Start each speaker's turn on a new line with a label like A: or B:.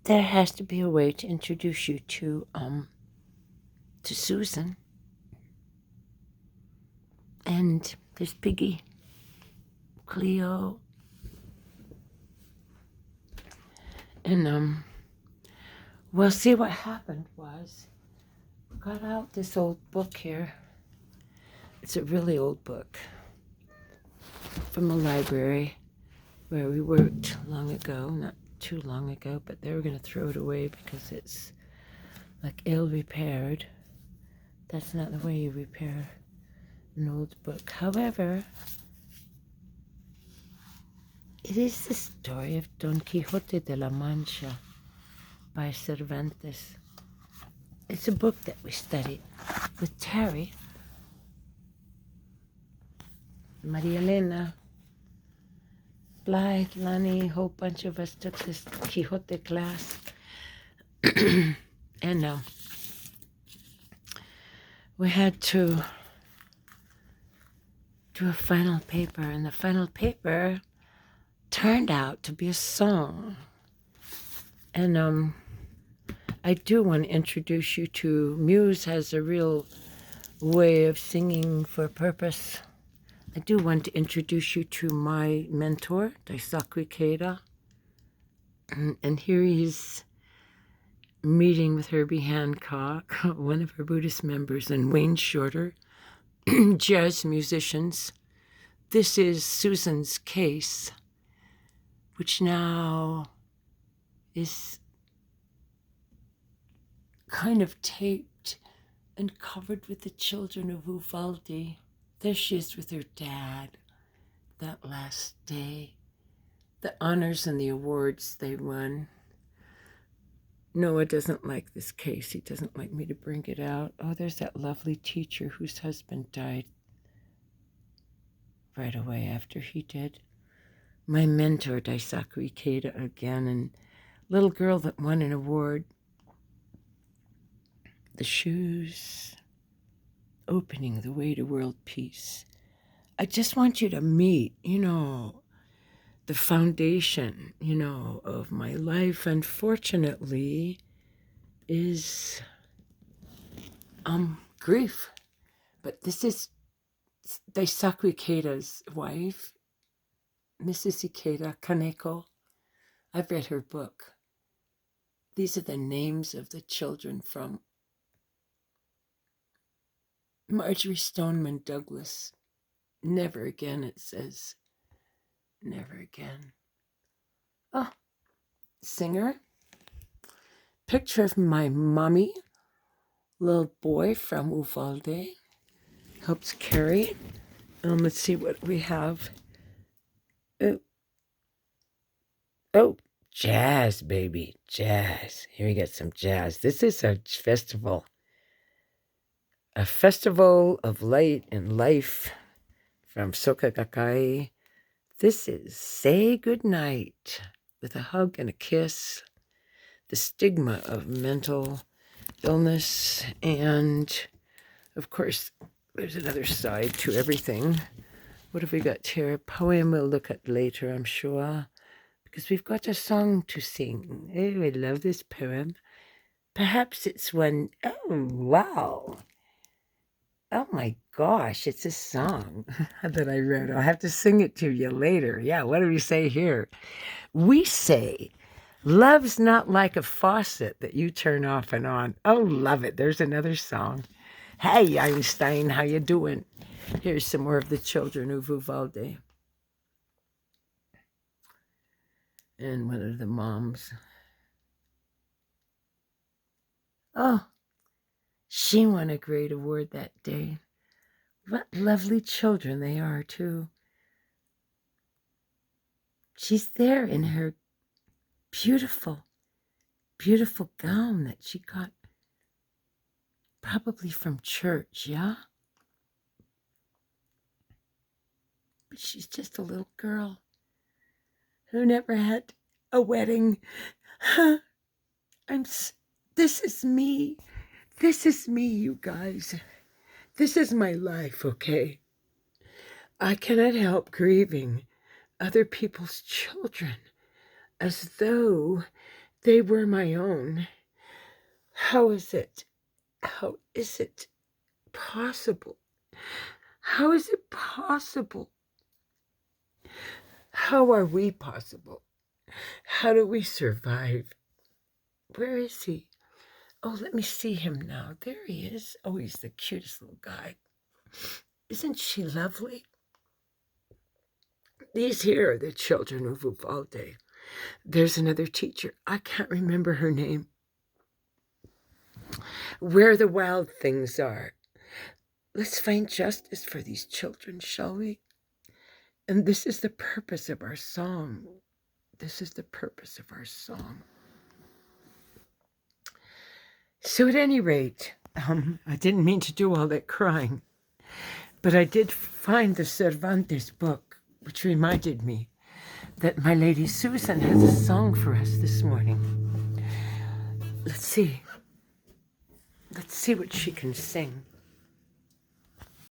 A: there has to be a way to introduce you to Susan. And there's Piggy, Cleo, and well, see, what happened was we got out this old book here. It's a really old book from a library where we worked long ago, not too long ago, but they were going to throw it away because it's like ill-repaired. That's not the way you repair an old book. However, it is the story of Don Quixote de la Mancha by Cervantes. It's a book that we studied with Terry, Maria Elena, Blythe, Lani, a whole bunch of us took this Quixote class. And we had to do a final paper, and the final paper turned out to be a song. And I do want to introduce you to Muse. Has a real way of singing for a purpose. I do want to introduce you to my mentor, Daisaku Ikeda. And here he's meeting with Herbie Hancock, one of her Buddhist members, and Wayne Shorter, jazz musicians. This is Susan's case, which now is kind of taped and covered with the children of Uvalde. There she is with her dad, that last day, the honors and the awards they won. Noah doesn't like this case. He doesn't like me to bring it out. Oh, there's that lovely teacher whose husband died right away after he did. My mentor, Daisaku Ikeda, again, and little girl that won an award. The shoes, opening the way to world peace. I just want you to meet, the foundation, of my life, unfortunately, is grief. But this is Daisaku Ikeda's wife, Mrs. Ikeda, Kaneko. I've read her book. These are the names of the children from Marjorie Stoneman Douglas. Never again, it says. Never again. Oh, singer. Picture of my mommy, little boy from Uvalde, helps carry. Let's see what we have. Oh, jazz, baby, jazz. Here we get some jazz. This is a festival of light and life from Soka Gakkai. This is Say Goodnight with a hug and a kiss, the stigma of mental illness, and of course, there's another side to everything. What have we got here? A poem we'll look at later, I'm sure, because we've got a song to sing. Oh, I love this poem. Perhaps it's one. Oh, wow. Oh my gosh, it's a song that I wrote. I'll have to sing it to you later. Yeah, what do we say here? We say, love's not like a faucet that you turn off and on. Oh, love it. There's another song. Hey, Einstein, how you doing? Here's some more of the children of Uvalde. And one of the moms. Oh, she won a great award that day. What lovely children they are, too. She's there in her beautiful, beautiful gown that she got probably from church, yeah? But she's just a little girl who never had a wedding. This is me. This is me, you guys. This is my life, okay? I cannot help grieving other people's children as though They were my own. How is it possible? How is it possible? How are we possible? How do we survive? Where is he? Oh, let me see him now. There he is. Oh, he's the cutest little guy. Isn't she lovely? These here are the children of Uvalde. There's another teacher. I can't remember her name. Where the wild things are. Let's find justice for these children, shall we? And this is the purpose of our song. This is the purpose of our song. So at any rate, I didn't mean to do all that crying, but I did find the Cervantes book, which reminded me that my Lady Susan has a song for us this morning. Let's see. Let's see what she can sing.